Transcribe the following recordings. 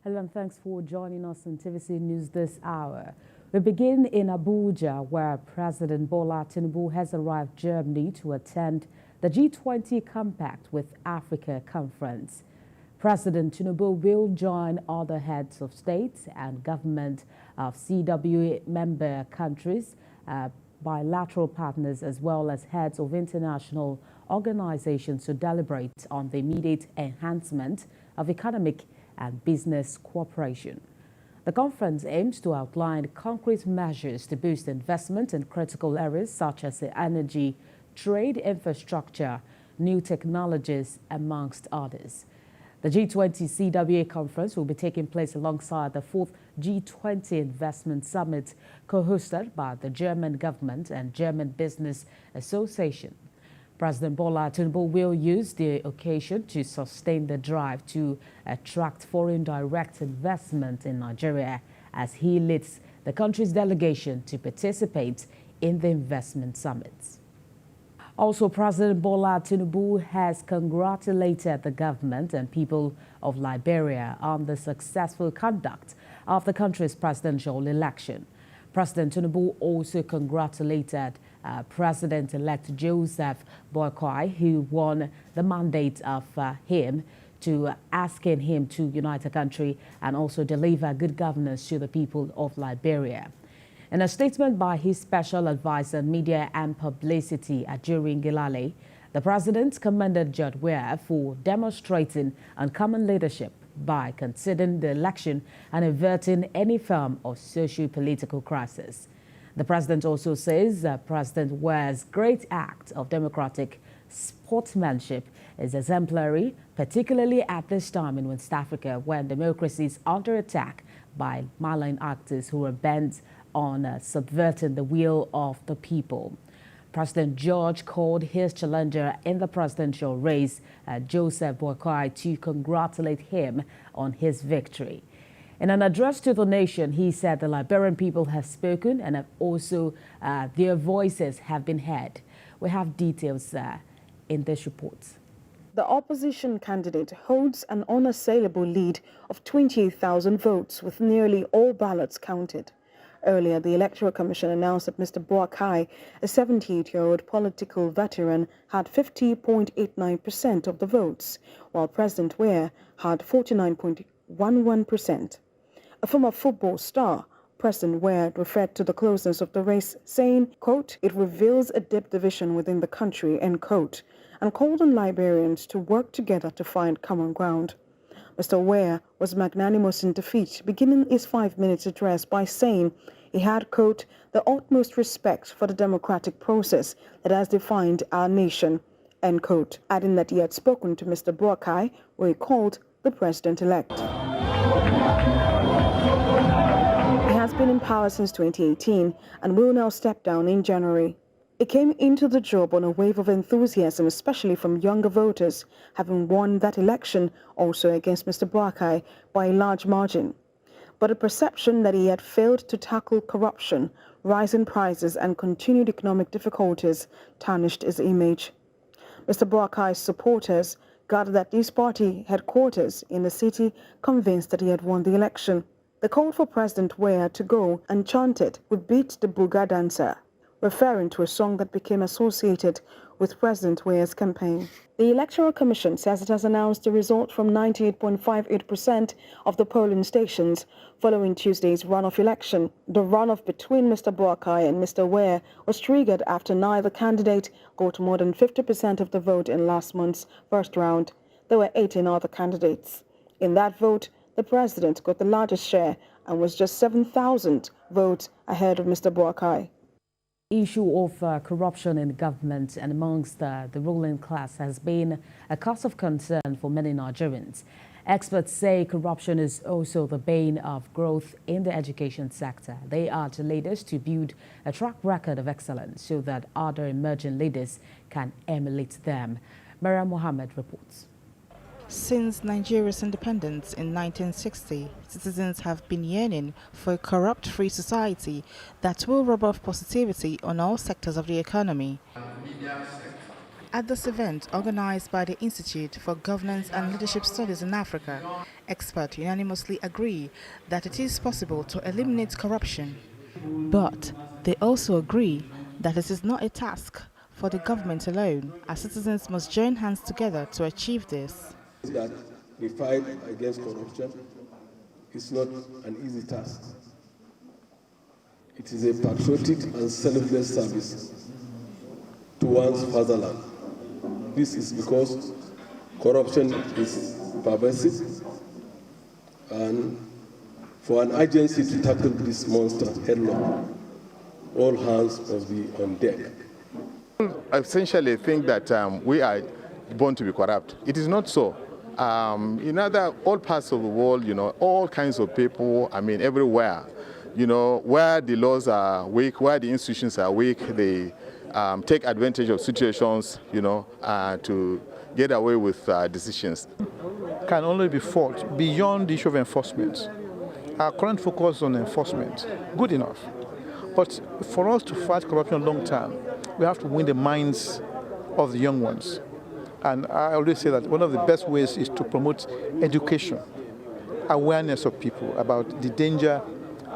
Hello and thanks for joining us on TVC News this hour. We begin in Abuja, where President Bola Tinubu has arrived Germany to attend the G20 Compact with Africa conference. President Tinubu will join other heads of state and government of CWA member countries, bilateral partners, as well as heads of international organizations to deliberate on the immediate enhancement of economic and business cooperation. The conference aims to outline concrete measures to boost investment in critical areas such as the energy, trade, infrastructure, new technologies, amongst others. The G20 CWA conference will be taking place alongside the 4th G20 Investment Summit co-hosted by the German government and German Business Association. President Bola Tinubu will use the occasion to sustain the drive to attract foreign direct investment in Nigeria as he leads the country's delegation to participate in the investment summits. Also, President Bola Tinubu has congratulated the government and people of Liberia on the successful conduct of the country's presidential election. President Tinubu also congratulated President-elect Joseph Boakai, who won the mandate of him to asking him to unite the country and also deliver good governance to the people of Liberia. In a statement by his special advisor, Media and Publicity, Ajurin Gilale, the president commended George Weah for demonstrating uncommon leadership by considering the election and averting any form of socio-political crisis. The president also says President Weah's great act of democratic sportsmanship is exemplary, particularly at this time in West Africa when democracy is under attack by malign actors who are bent on subverting the will of the people. President George called his challenger in the presidential race, Joseph Boakai, to congratulate him on his victory. In an address to the nation, he said the Liberian people have spoken and have also their voices have been heard. We have details in this report. The opposition candidate holds an unassailable lead of 28,000 votes with nearly all ballots counted. Earlier, the Electoral Commission announced that Mr. Boakai, a 78-year-old political veteran, had 50.89% of the votes, while President Weah had 49.11%. A former football star, President Weah, referred to the closeness of the race, saying, quote, "It reveals a deep division within the country," end quote, and called on Liberians to work together to find common ground. Mr. Weah was magnanimous in defeat, beginning his 5-minute address by saying he had, quote, "the utmost respect for the democratic process that has defined our nation," end quote, adding that he had spoken to Mr. Boakai, who he called the president-elect. He has been in power since 2018 and will now step down in January. He came into the job on a wave of enthusiasm, especially from younger voters, having won that election also against Mr. Boakai by a large margin. But a perception that he had failed to tackle corruption, rising prices and continued economic difficulties tarnished his image. Mr. Boakai's supporters gathered at his party headquarters in the city, convinced that he had won the election. They called for President Weah to go and chanted, "We beat the Buga dancer," referring to a song that became associated with President Weah's campaign. The Electoral Commission says it has announced the result from 98.58% of the polling stations following Tuesday's runoff election. The runoff between Mr. Boakai and Mr. Weah was triggered after neither candidate got more than 50% of the vote in last month's first round. There were 18 other candidates. In that vote, the president got the largest share and was just 7,000 votes ahead of Mr. Boakai. Issue of corruption in government and amongst the ruling class has been a cause of concern for many Nigerians. Experts say corruption is also the bane of growth in the education sector. They urge leaders to build a track record of excellence so that other emerging leaders can emulate them. Mariam Mohammed reports. Since Nigeria's independence in 1960, citizens have been yearning for a corrupt-free society that will rub off positivity on all sectors of the economy. At this event, organized by the Institute for Governance and Leadership Studies in Africa, experts unanimously agree that it is possible to eliminate corruption. But they also agree that it is not a task for the government alone, as citizens must join hands together to achieve this. That we fight against corruption is not an easy task. It is a patriotic and selfless service to one's fatherland. This is because corruption is pervasive, and for an agency to tackle this monster headlong, all hands must be on deck. I essentially think that we are born to be corrupt. It is not so. In all parts of the world, all kinds of people, everywhere, where the laws are weak, where the institutions are weak, they take advantage of situations, to get away with decisions. Can only be fought beyond the issue of enforcement. Our current focus on enforcement, good enough. But for us to fight corruption long term, we have to win the minds of the young ones. And I always say that one of the best ways is to promote education, awareness of people about the danger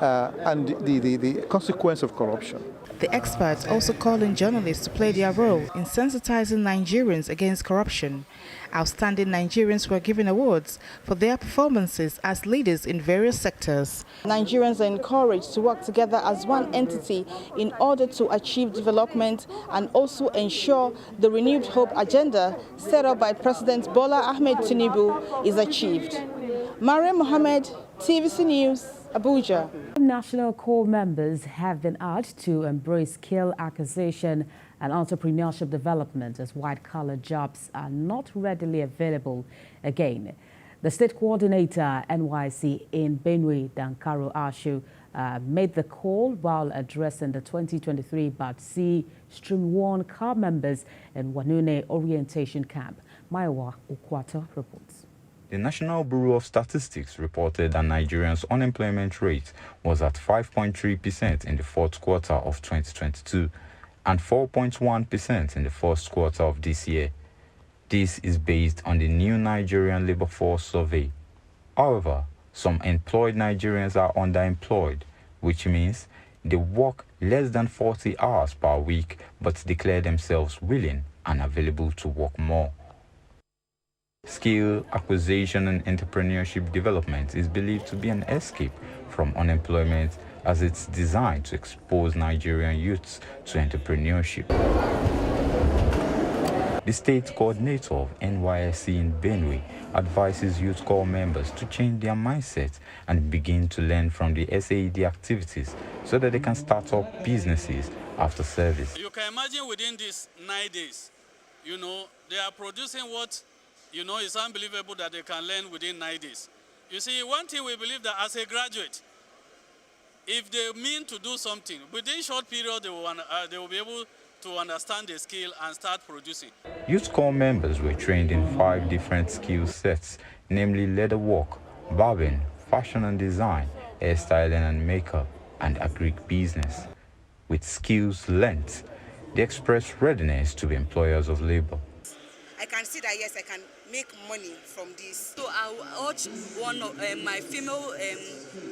and the consequence of corruption. The experts also call on journalists to play their role in sensitizing Nigerians against corruption. Outstanding Nigerians were given awards for their performances as leaders in various sectors. Nigerians are encouraged to work together as one entity in order to achieve development and also ensure the renewed hope agenda set up by President Bola Ahmed Tinubu is achieved. Maria Mohammed, TVC News, Abuja. National Corp members have been urged to embrace skill acquisition and entrepreneurship development as white-collar jobs are not readily available again. The state coordinator, NYSC in Benue, Dankaro Ashumate, made the call while addressing the 2023 Batch C Stream 1 car members in Wanune orientation camp. Maiwa Ukwato reports. The National Bureau of Statistics reported that Nigerians' unemployment rate was at 5.3% in the fourth quarter of 2022 and 4.1% in the first quarter of this year. This is based on the new Nigerian Labor Force Survey. However, some employed Nigerians are underemployed, which means they work less than 40 hours per week but declare themselves willing and available to work more. Skill Acquisition and Entrepreneurship Development is believed to be an escape from unemployment as it's designed to expose Nigerian youths to entrepreneurship. The state coordinator of NYSC in Benue advises Youth Corps members to change their mindset and begin to learn from the SAED activities so that they can start up businesses after service. You can imagine within these 9 days, they are producing what it's unbelievable that they can learn within 9 days. You see, one thing we believe that as a graduate, if they mean to do something, within short period they will be able to understand the skill and start producing. Youth Corps members were trained in 5 different skill sets, namely leatherwork, barbing, fashion and design, hairstyling and makeup, and agric business. With skills learnt, they express readiness to be employers of labor. I can see that, yes, I can make money from this. So I will urge one of my female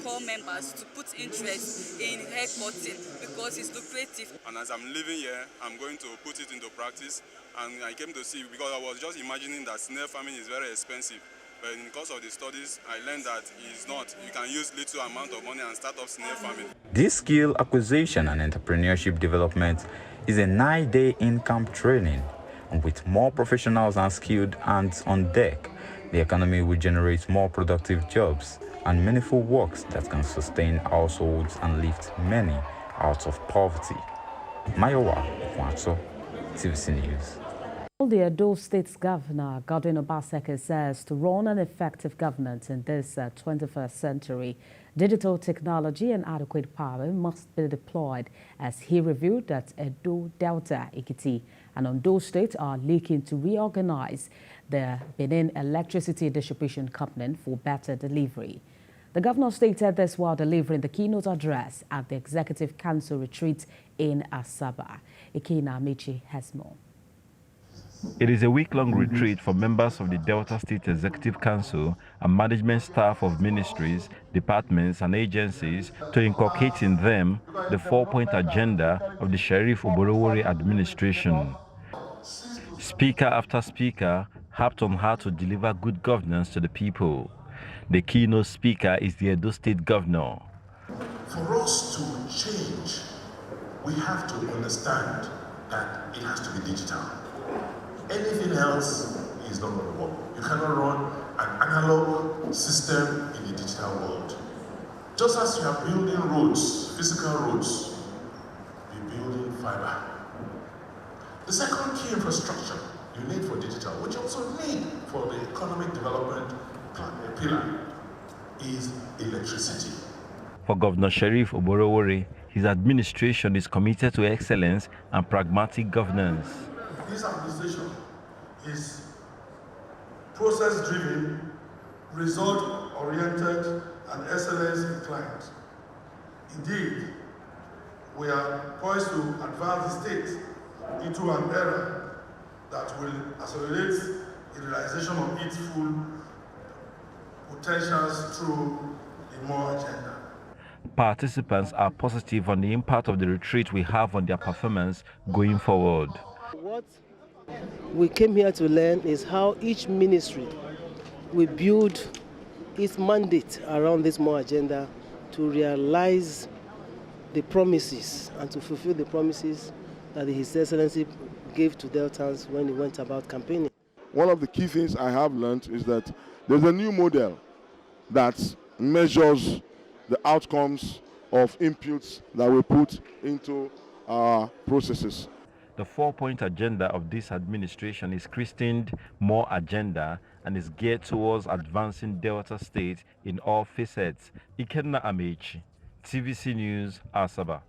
core members to put interest in hair cutting because it's lucrative. And as I'm living here, I'm going to put it into practice. And I came to see, because I was just imagining that snail farming is very expensive. But in the course of the studies, I learned that it's not. You can use little amount of money and start up snail farming. This skill acquisition and entrepreneurship development is a 9-day income training. And with more professionals and skilled hands on deck, the economy will generate more productive jobs and meaningful works that can sustain households and lift many out of poverty. Mayowa Ukwato, TVC News. The Edo State's Governor, Godwin Obaseki, says to run an effective government in this 21st century, digital technology and adequate power must be deployed, as he revealed that Edo, Delta, Ekiti, and Ondo State are looking to reorganize the Benin Electricity Distribution Company for better delivery. The governor stated this while delivering the keynote address at the Executive Council retreat in Asaba. Ikena Amici has more. It is a week-long retreat for members of the Delta State Executive Council and management staff of ministries, departments and agencies to inculcate in them the 4-point agenda of the Sheriff Oborowori administration. Speaker after speaker harped on how to deliver good governance to the people. The keynote speaker is the Edo State Governor. For us to change, we have to understand that it has to be digital. Anything else is not going to work. You cannot run an analog system in the digital world. Just as you are building roads, physical roads, be building fiber. The second key infrastructure you need for digital, which you also need for the economic development pillar, is electricity. For Governor Sheriff Oborowori, his administration is committed to excellence and pragmatic governance. This administration is process-driven, result-oriented, and excellence-inclined. Indeed, we are poised to advance the state into an era that will accelerate the realization of its full potentials through a more agenda. Participants are positive on the impact of the retreat will have on their performance going forward. What we came here to learn is how each ministry will build its mandate around this more agenda to realize the promises and to fulfill the promises that His Excellency gave to Deltans when he went about campaigning. One of the key things I have learned is that there's a new model that measures the outcomes of inputs that we put into our processes. The 4-point agenda of this administration is christened More Agenda and is geared towards advancing Delta State in all facets. Ikenna Amechi, TVC News, Asaba.